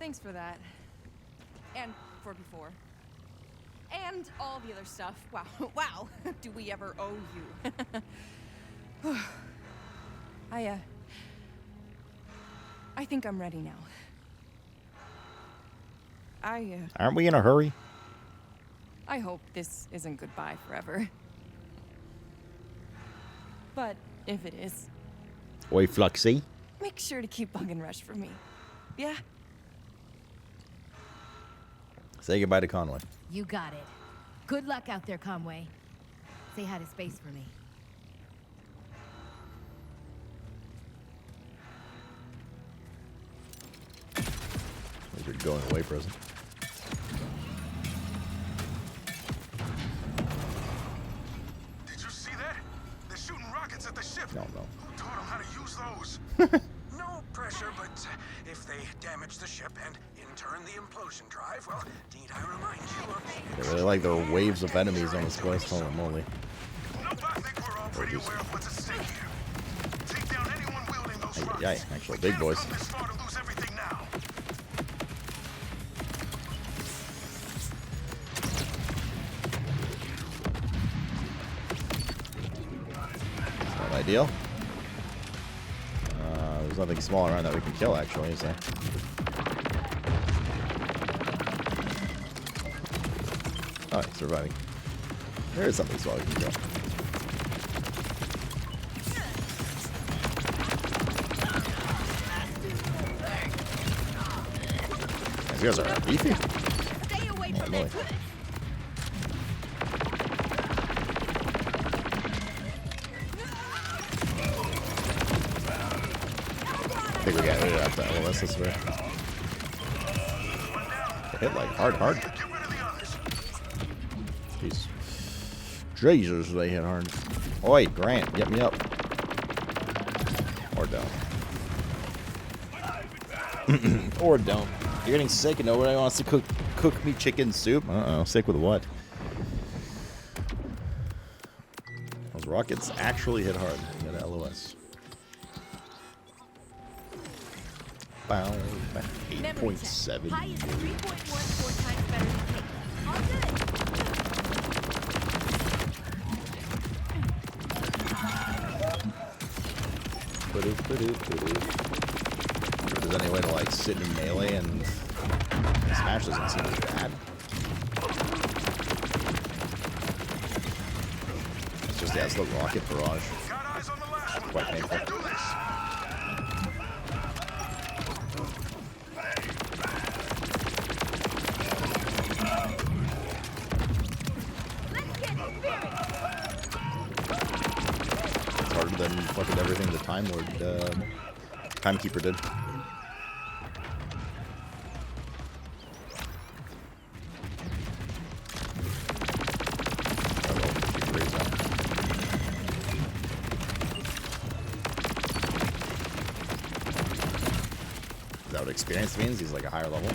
Thanks for that. And for before. And all the other stuff. Wow. Wow. Do we ever owe you? I think I'm ready now. Aren't we in a hurry? I hope this isn't goodbye forever. But if it is... Oi, Fluxy. Make sure to keep bugging Rush for me. Yeah? Say goodbye to Conway. You got it. Good luck out there, Conway. Say hi to Space for me. There's your going away present. Did you see that? They're shooting rockets at the ship. No. Who taught them how to use those? No pressure, but if they damage the ship and in turn the implosion drive, well, need I remind you of the... They really like there are waves of enemies on this quest. Holy moly. Nope, I think we're all pretty aware of what's at stake here. Take down anyone wielding those rockets. Yeah, actual big boys. We can't come this far to lose everything now. Not ideal. There's nothing small around that we can kill, actually, is there? Oh, he's surviving. There is something small we can kill. These guys are beefy. Stay away from Holy. it. I think we got rid of that. Well, that's this way. Hit like hard. Jeez. Jesus, they hit hard. Oi, Grant, get me up. Or don't. Or don't. You're getting sick and nobody wants to cook me chicken soup. Uh-oh, sick with what? Those rockets actually hit hard. You got LOS. Bow, 8.7. High is 3.14 times better than cake. All good. If there's any way to like sit in melee and smash doesn't seem as bad. It's just it's the rocket barrage. Quite painful. It's harder than fucking everything the Time Lord, Timekeeper did. Is that what experience means? He's like a higher level.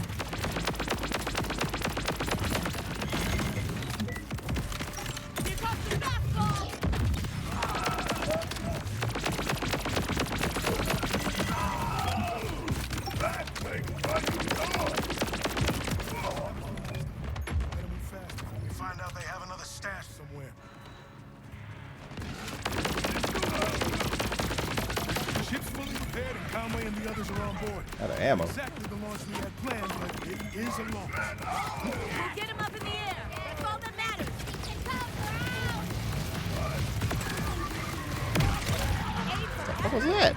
Out of ammo. Exactly the launch we had planned, but it is a launch. We'll get him up in the air. That's all that matters. What was that?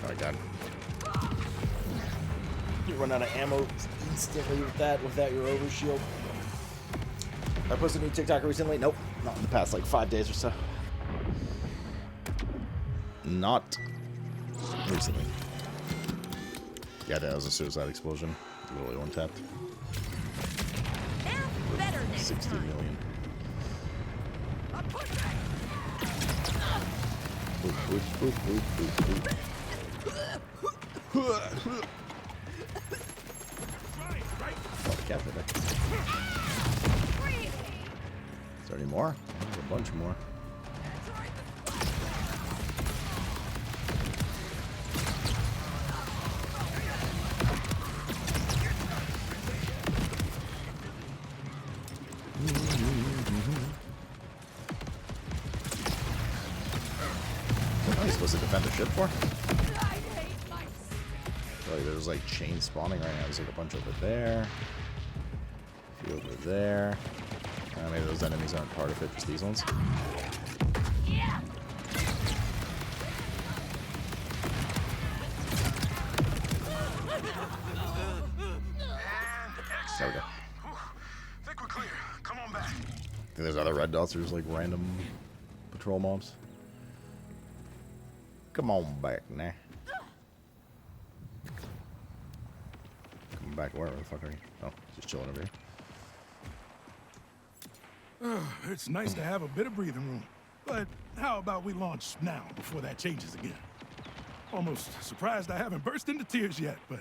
Oh my god. You run out of ammo instantly with that without your overshield. I posted a new TikTok recently. Nope. Not in the past like 5 days or so. Not recently. Yeah, that was a suicide explosion. Literally one tapped. 60 million. Oh, cat there. Is there any more? a bunch more. What am I supposed to defend the ship for? Like there's like chain spawning right now. There's like a bunch over there. A few over there. Maybe those enemies aren't part of it, just these ones. There we go. Think we're clear. Come on back. I think there's other red dots or just like random patrol mobs. Come on back now. Come back where the fuck are you? Oh, just chilling over here. It's nice to have a bit of breathing room. But how about we launch now before that changes again? Almost surprised I haven't burst into tears yet, but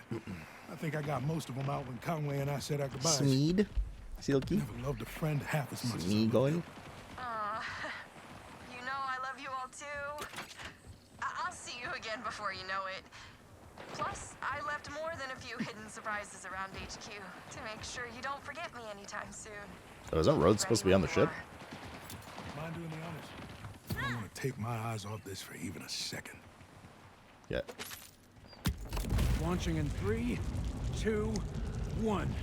I think I got most of them out when Conway and I said our goodbyes. Smeed? Silky? Never loved a friend half as much as I Smeagol? love you. You know I love you all too. I'll see you again before you know it. Plus, I left more than a few hidden surprises around HQ to make sure you don't forget me anytime soon. Oh, isn't Rhodes supposed to be on the ship? Mind doing the honors? I don't want to take my eyes off this for even a second. Yeah. Launching in 3, 2, 1.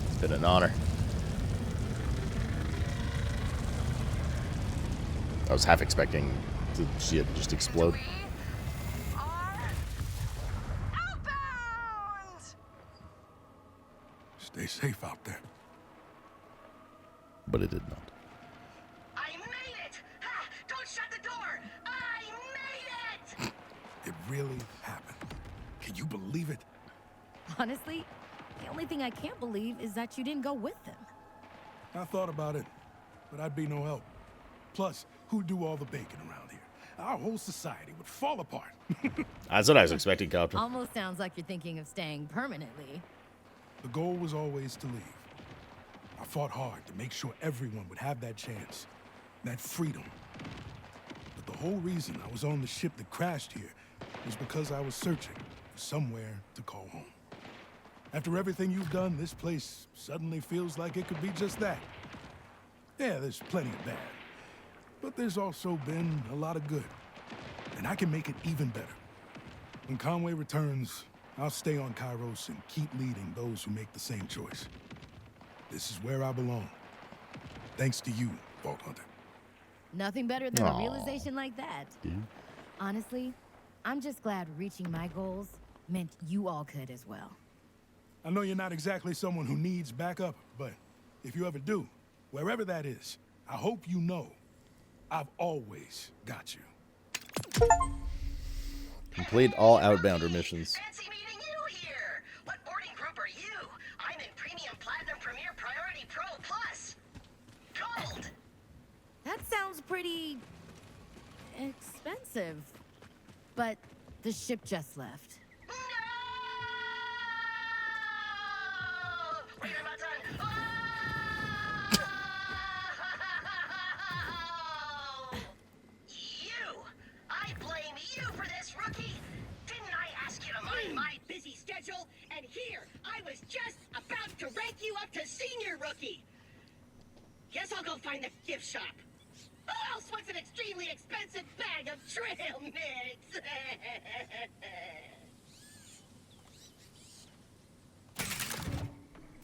It's been an honor. I was half expecting to see it just explode. We are outbound! Stay safe out there. But it did not. I made it! Ha! Don't shut the door! I made it! It really happened. Can you believe it? Honestly, the only thing I can't believe is that you didn't go with them. I thought about it, but I'd be no help. Plus, who'd do all the baking around here? Our whole society would fall apart. That's what I was expecting, Captain. Almost sounds like you're thinking of staying permanently. The goal was always to leave. I fought hard to make sure everyone would have that chance, that freedom. But the whole reason I was on the ship that crashed here was because I was searching for somewhere to call home. After everything you've done, this place suddenly feels like it could be just that. Yeah, there's plenty of bad, but there's also been a lot of good, and I can make it even better. When Conway returns, I'll stay on Kairos and keep leading those who make the same choice. This is where I belong. Thanks to you, Vault Hunter. Nothing better than Aw. a realization like that. Dude. Honestly, I'm just glad reaching my goals meant you all could as well. I know you're not exactly someone who needs backup, but if you ever do, wherever that is, I hope you know I've always got you. Complete all outbounder missions. Fancy meeting you here! What boarding group are you? I'm in Premium Platinum Premier Priority Pro Plus. Gold! That sounds pretty expensive. But the ship just left. No! Wait, I'm not done. Oh! You! I blame you for this, rookie! Didn't I ask you to mind my busy schedule? And here, I was just about to rank you up to senior rookie! Guess I'll go find the gift shop. Who else wants an extremely expensive bag of trail mix?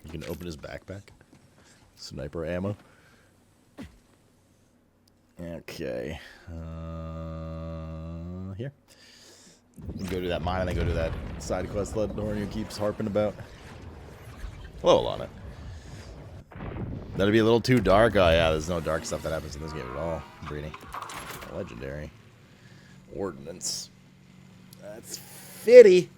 You can open his backpack. Sniper ammo. Okay. Here. We go to that mine and then go to that side quest that Dorian keeps harping about. Level on it. That'd be a little too dark. Oh yeah, there's no dark stuff that happens in this game at all. Breeding. Legendary. Ordnance. That's fitty.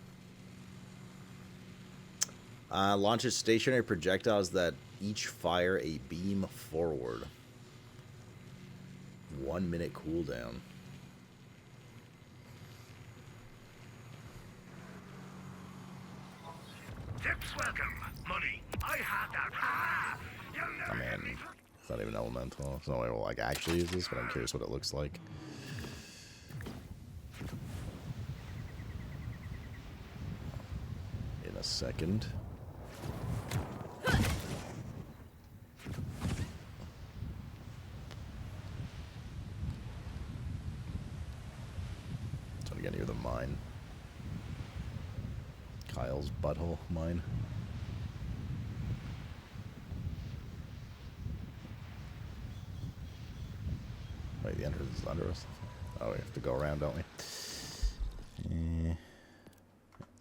Launches stationary projectiles that each fire a beam forward. 1 minute cooldown. Tips welcome. Money. I have that. Ah! You'll I never get me mean, it's not even elemental. There's no way we'll like actually use this, but I'm curious what it looks like. In a second. So we get near the mine. Kyle's butthole mine. Wait, the entrance is under us. Oh, we have to go around, don't we?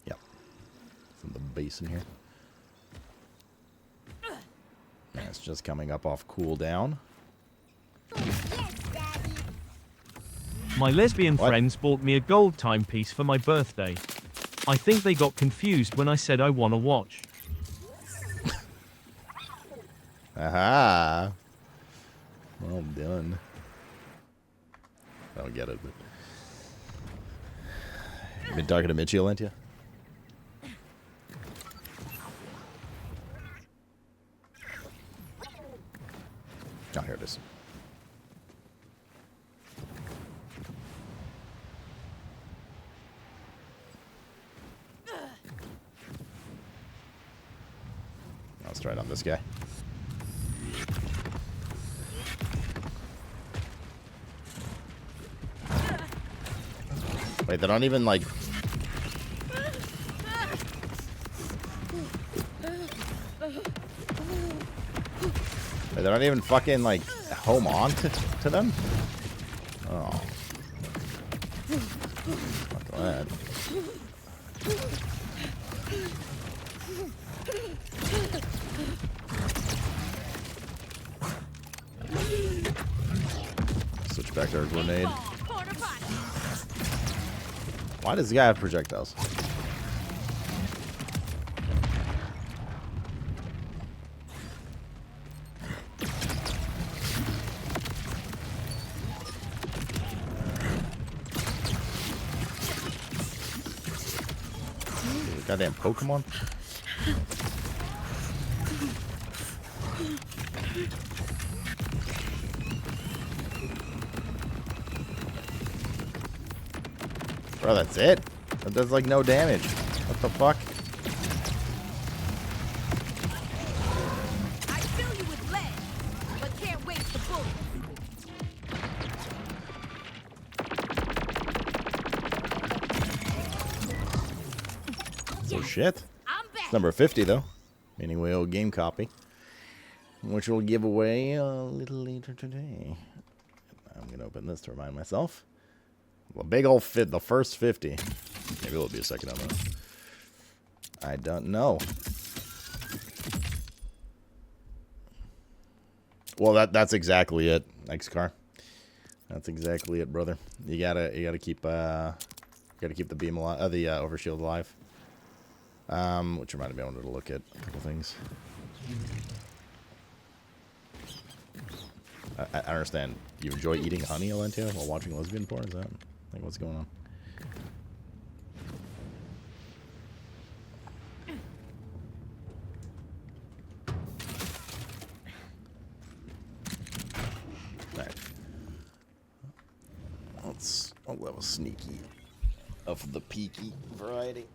Yep. From the basin here. Yeah, it's just coming up off cooldown. My lesbian What? friends bought me a gold timepiece for my birthday. I think they got confused when I said I want to watch. Aha! Well done. I don't get it, but... You been talking to Mitchie, Alentia? Oh, here it is. Let's try it on this guy. Wait, they don't even like... Wait, they don't even fucking like home on to them? Oh. Fuck that. Switch back to our grenade. Why does the guy have projectiles? Goddamn Pokemon. Bro, that's it? That does like no damage. What the fuck? I fill you with lead, but can't waste the bullet. So shit. I'm back. It's number 50 though. Meaning we owe a game copy. Which we'll give away a little later today. I'm gonna open this to remind myself. Well, big old fit, the first 50. Maybe there'll be a second on that. I don't know. Well, that's exactly it. Next car. That's exactly it, brother. You gotta keep the beam alive, the overshield alive. Which reminded me I wanted to look at a couple things. I understand. You enjoy eating honey, Alentia, while watching lesbian porn? Is that like what's going on? Alright. I'll have a sneaky of the peaky variety.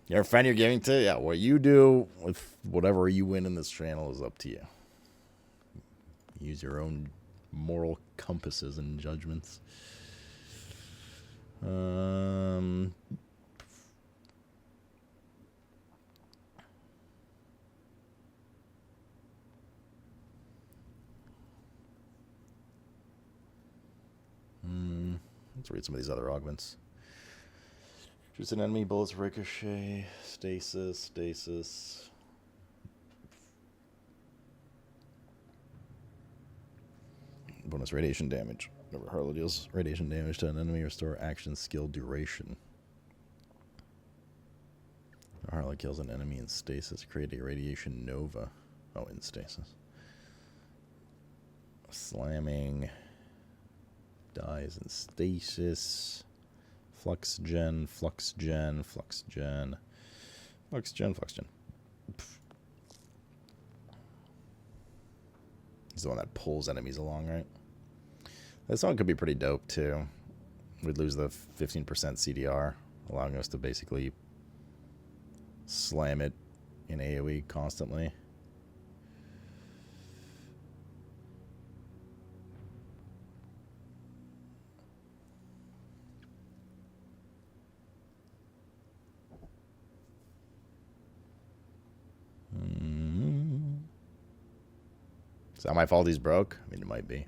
Your friend you're giving to? Yeah, what you do with whatever you win in this channel is up to you. Use your own moral compasses and judgments. Let's read some of these other augments. Choose an enemy, bullets ricochet, stasis. Bonus radiation damage. Whenever Harlow deals radiation damage to an enemy, restore action skill duration. Harlow kills an enemy in stasis, create a radiation nova. Oh, in stasis. Slamming dies in stasis. Flux gen, flux gen, flux gen, flux gen, flux gen. He's the one that pulls enemies along, right? This one could be pretty dope too. We'd lose the 15% CDR, allowing us to basically slam it in AoE constantly. Is that my fault he's broke? I mean, it might be.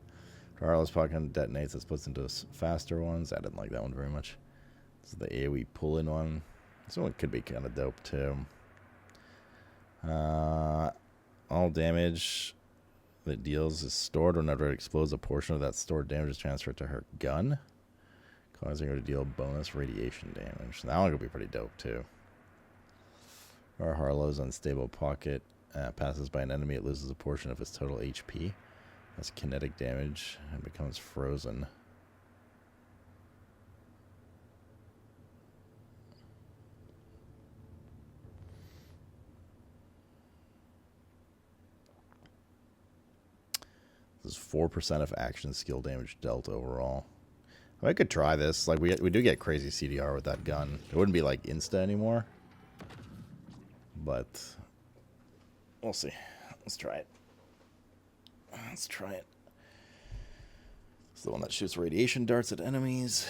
Carlos pocket detonates, that splits into faster ones. I didn't like that one very much. This is the AoE pull-in one. This one could be kind of dope, too. All damage that deals is stored whenever it explodes. A portion of that stored damage is transferred to her gun, causing her to deal bonus radiation damage. That one could be pretty dope, too. Or Harlow's unstable pocket passes by an enemy, it loses a portion of its total HP. That's kinetic damage and becomes frozen. This is 4% of action skill damage dealt overall. I could try this. Like we do get crazy CDR with that gun. It wouldn't be like insta anymore, but we'll see. Let's try it. Let's try it. It's the one that shoots radiation darts at enemies.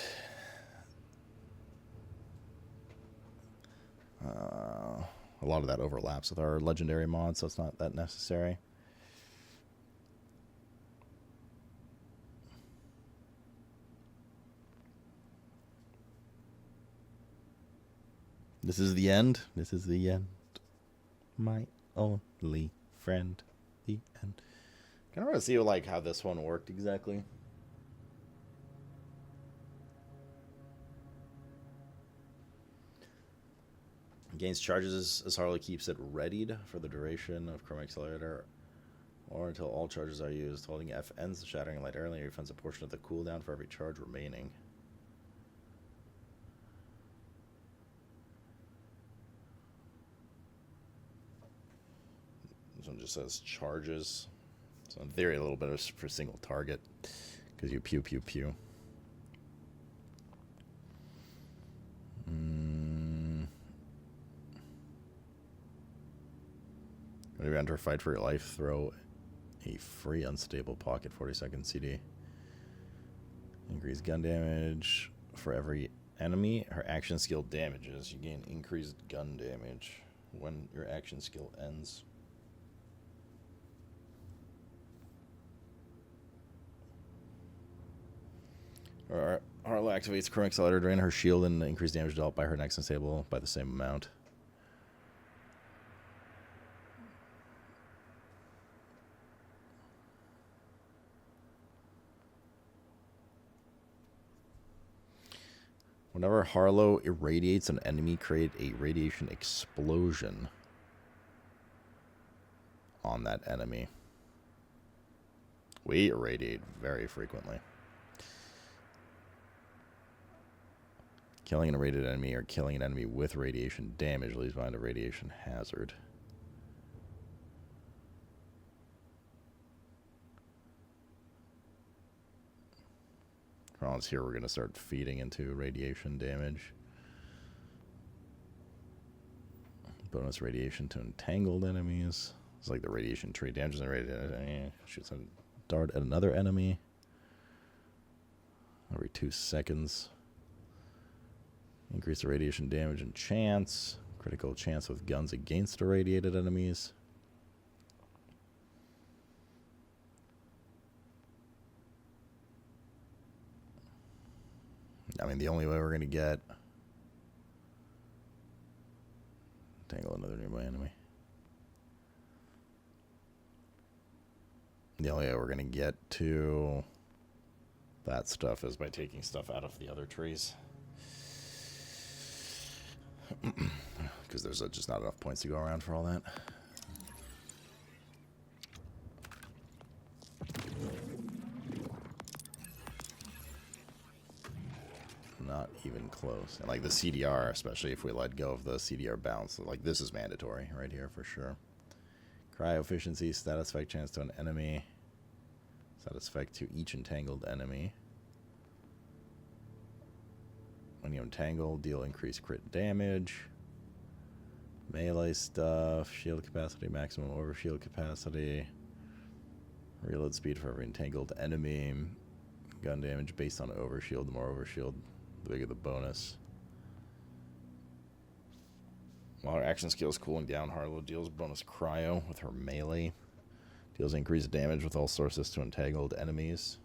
A lot of that overlaps with our legendary mod, so it's not that necessary. This is the end. This is the end. My only friend. The end. Kind of want to see like how this one worked exactly. Gains charges as Harley keeps it readied for the duration of Chrome Accelerator or until all charges are used. Holding F ends the Shattering Light early refunds a portion of the cooldown for every charge remaining. This one just says charges. So in theory a little bit of for single target because you pew pew pew. Whenever you enter a fight for your life, throw a free unstable pocket 40-second CD. Increased gun damage for every enemy. Her action skill damages. You gain increased gun damage when your action skill ends. Harlow activates Chrome Accelerator, drain her shield, and increase damage dealt by her next unstable by the same amount. Whenever Harlow irradiates an enemy, create a radiation explosion on that enemy. We irradiate very frequently. Killing an irradiated enemy or killing an enemy with radiation damage leaves behind a radiation hazard. Rollins here, we're going to start feeding into radiation damage. Bonus radiation to entangled enemies. It's like the radiation tree damages and radiation. Shoots a dart at another enemy every 2 seconds. Increase the radiation damage and chance. Critical chance with guns against irradiated enemies. I mean, the only way we're going to get... Tangle another nearby enemy. The only way we're going to get to that stuff is by taking stuff out of the other trees. Because there's just not enough points to go around for all that. Not even close. And like the CDR, especially if we let go of the CDR bounce, like this is mandatory right here for sure. Cryo efficiency, status effect chance to an enemy. Status effect to each entangled enemy. When you entangle, deal increased crit damage. Melee stuff, shield capacity, maximum overshield capacity. Reload speed for every entangled enemy. Gun damage based on overshield. The more overshield, the bigger the bonus. While her action skill is cooling down, Harlow deals bonus cryo with her melee. Deals increased damage with all sources to entangled enemies.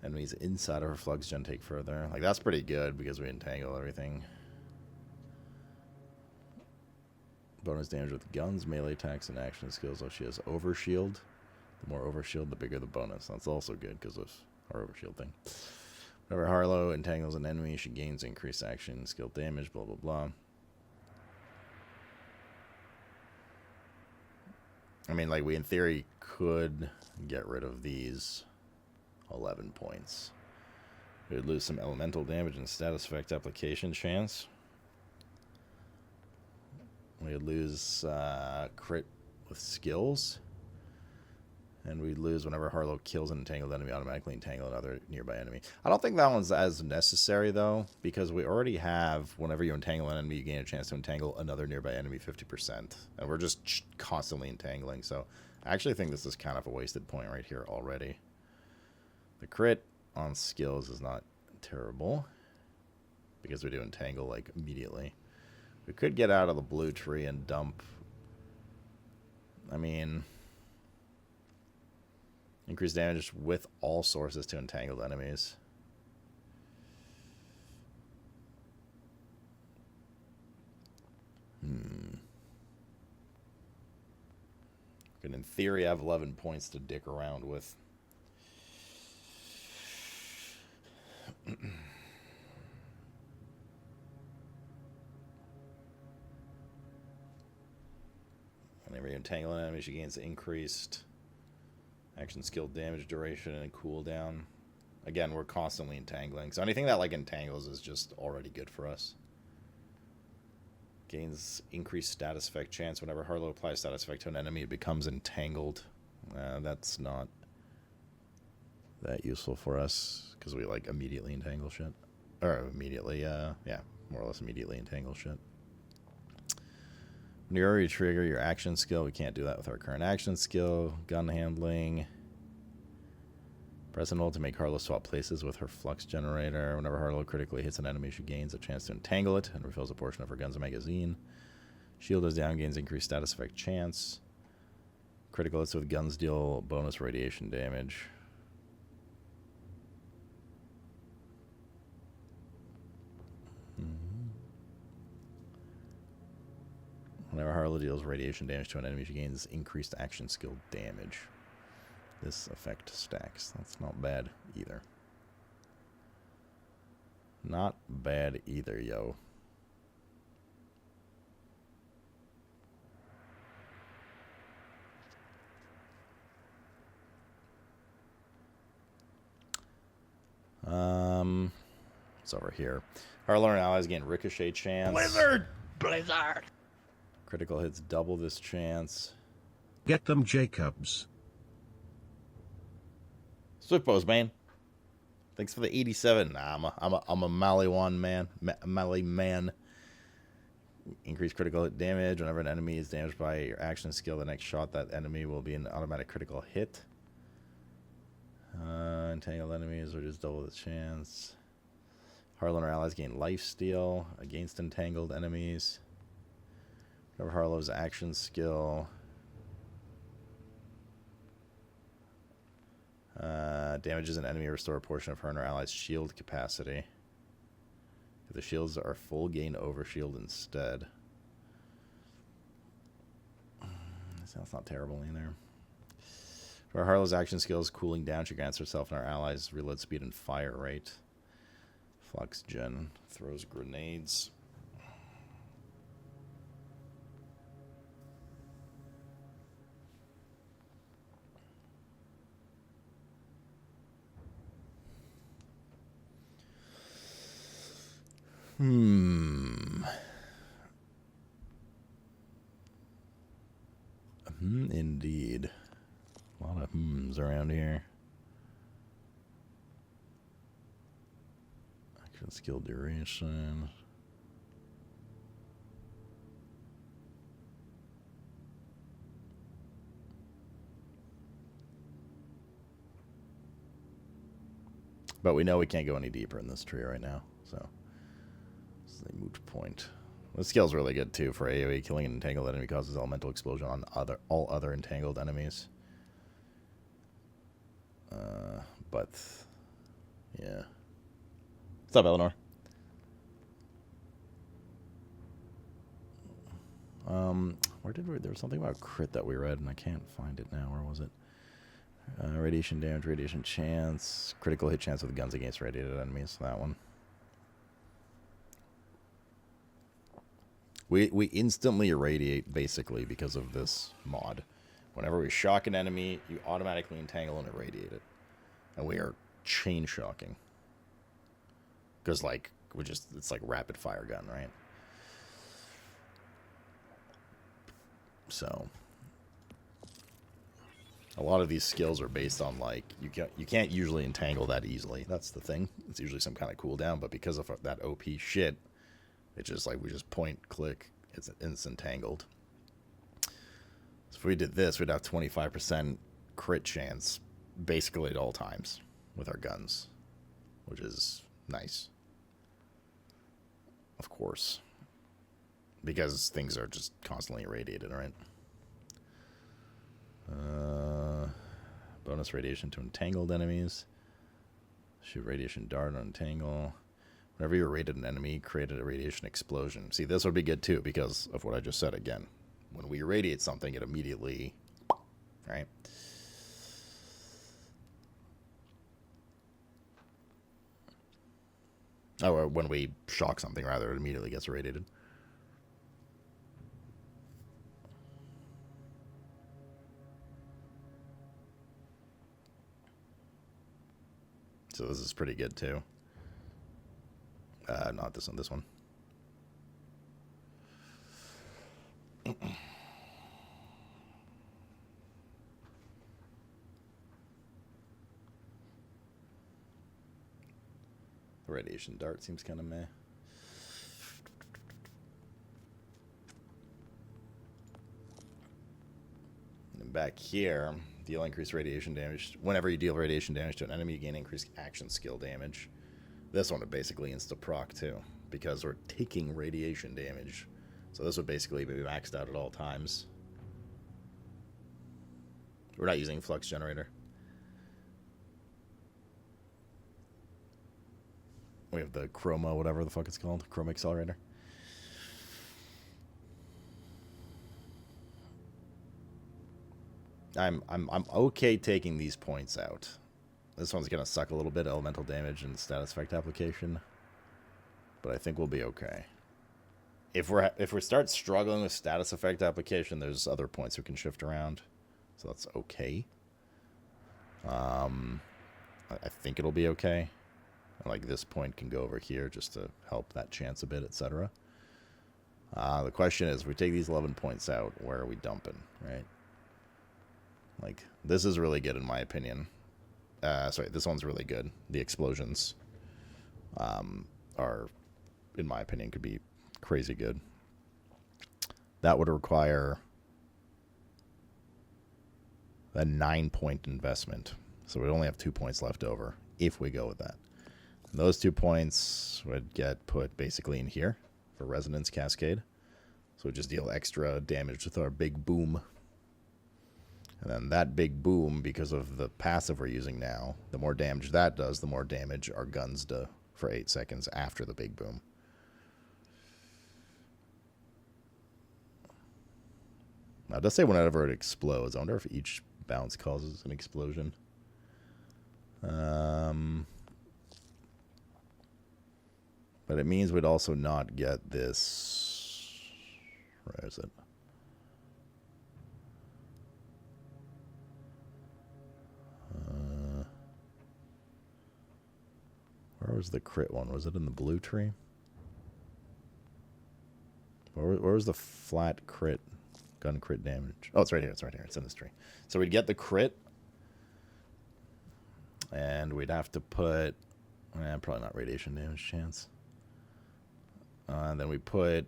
Enemies inside of her flux gen take further. Like, that's pretty good because we entangle everything. Bonus damage with guns, melee attacks, and action skills. Oh, she has overshield. The more overshield, the bigger the bonus. That's also good because of our overshield thing. Whenever Harlow entangles an enemy, she gains increased action, skill damage, blah, blah, blah. I mean, like, we in theory could get rid of these 11 points. We would lose some elemental damage and status effect application chance. We would lose crit with skills. And we'd lose whenever Harlow kills an entangled enemy, automatically entangle another nearby enemy. I don't think that one's as necessary, though, because we already have, whenever you entangle an enemy, you gain a chance to entangle another nearby enemy 50%. And we're just constantly entangling, so I actually think this is kind of a wasted point right here already. The crit on skills is not terrible, because we do entangle, like, immediately. We could get out of the blue tree and dump... I mean... Increased damage with all sources to entangled enemies. Could, in theory, have 11 points to dick around with. Whenever you entangle an enemy, she gains increased action skill damage duration and cooldown. Again, we're constantly entangling, so anything that like entangles is just already good for us. Gains increased status effect chance. Whenever Harlow applies status effect to an enemy, it becomes entangled. That's not that useful for us because we like immediately entangle shit, or immediately, yeah, more or less immediately entangle shit. When you already trigger your action skill, we can't do that with our current action skill. Gun handling. Press and hold to make Harlow swap places with her flux generator. Whenever Harlow critically hits an enemy, she gains a chance to entangle it and refills a portion of her gun's magazine. Shield is down, gains increased status effect chance. Critical hits with guns deal bonus radiation damage. Whenever Harlow deals radiation damage to an enemy, she gains increased action skill damage. This effect stacks. That's not bad either. Not bad either, yo. It's over here. Harlow and allies gain ricochet chance. Blizzard! Critical hits double this chance. Get them, Jacobs. SlootPlays, man. Thanks for the 87. Nah, I'm a Maliwan man. Mali man. Increase critical hit damage. Whenever an enemy is damaged by your action skill, the next shot that enemy will be an automatic critical hit. Entangled enemies are just double the chance. Harlow and her allies gain lifesteal against entangled enemies. Whenever Harlow's action skill damages an enemy, restore a portion of her and her allies' shield capacity. If the shields are full, gain overshield instead. That's not terrible either. For Harlow's action skills, cooling down, she grants herself and her allies reload speed and fire rate. Flux gen throws grenades. Indeed. A lot of around here. Action skill duration. But we know we can't go any deeper in this tree right now, so this is a moot point. The skill's really good too for AoE. Killing an entangled enemy causes elemental explosion on all other entangled enemies. But yeah. What's up, Eleanor? Where did we? There was something about crit that we read, and I can't find it now. Where was it? Radiation damage, radiation chance, critical hit chance with guns against radiated enemies. That one. We instantly irradiate, basically, because of this mod. Whenever we shock an enemy, you automatically entangle and irradiate it. And we are chain shocking. Because, like, it's like rapid fire gun, right? So, a lot of these skills are based on, like, you can't usually entangle that easily. That's the thing. It's usually some kind of cooldown, but because of that OP shit, it's just like we just point, click, it's entangled. So if we did this, we'd have 25% crit chance basically at all times with our guns, which is nice. Of course. Because things are just constantly irradiated, right? Bonus radiation to entangled enemies. Shoot radiation dart on entangle. Whenever you irradiate an enemy, created a radiation explosion. See, this would be good too because of what I just said again. When we irradiate something, it immediately, right? Oh, or when we shock something, rather, it immediately gets irradiated. So this is pretty good too. Not this one, this one. The radiation dart seems kind of meh. And back here, deal increased radiation damage. Whenever you deal radiation damage to an enemy, you gain increased action skill damage. This one would basically insta-proc too, because we're taking radiation damage. So this would basically be maxed out at all times. We're not using flux generator. We have the chroma, whatever the fuck it's called, chroma accelerator. I'm okay taking these points out. This one's gonna suck a little bit, elemental damage and status effect application, but I think we'll be okay. If we start struggling with status effect application, there's other points we can shift around, so that's okay. I think it'll be okay. Like this point can go over here just to help that chance a bit, etc. The question is, if we take these 11 points out, where are we dumping, right? Like, this is really good in my opinion. Sorry, this one's really good. The explosions are, in my opinion, could be crazy good. That would require a 9-point investment. So we'd only have 2 points left over if we go with that. And those 2 points would get put basically in here for Resonance Cascade. So we just deal extra damage with our big boom. And then that big boom, because of the passive we're using now, the more damage that does, the more damage our guns do for 8 seconds after the big boom. Now, it does say whenever it explodes. I wonder if each bounce causes an explosion. But it means we'd also not get this... Where is it? Where was the crit one? Was it in the blue tree? Where was the flat crit? Gun crit damage. Oh, it's right here. It's right here. It's in this tree. So we'd get the crit. And we'd have to put... probably not radiation damage chance. And then we put...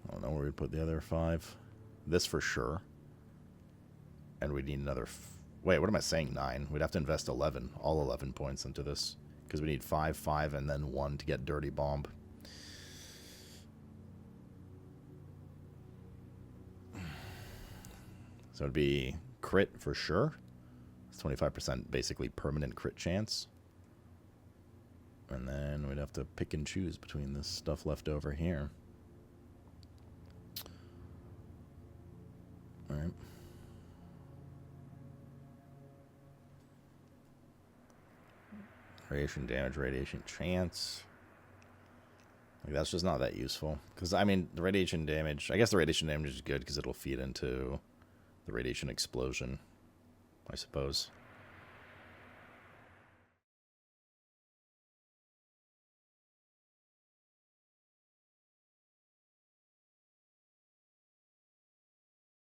I don't know where we'd put the other 5. This for sure. And we need another... Wait, what am I saying? 9. We'd have to invest 11. All 11 points into this. Because we need 5, 5, and then 1 to get Dirty Bomb. So it'd be crit for sure. It's 25% basically permanent crit chance. And then we'd have to pick and choose between this stuff left over here. Alright. Radiation damage, radiation chance. Like, that's just not that useful. Because, I mean, the radiation damage... I guess the radiation damage is good because it'll feed into the radiation explosion, I suppose.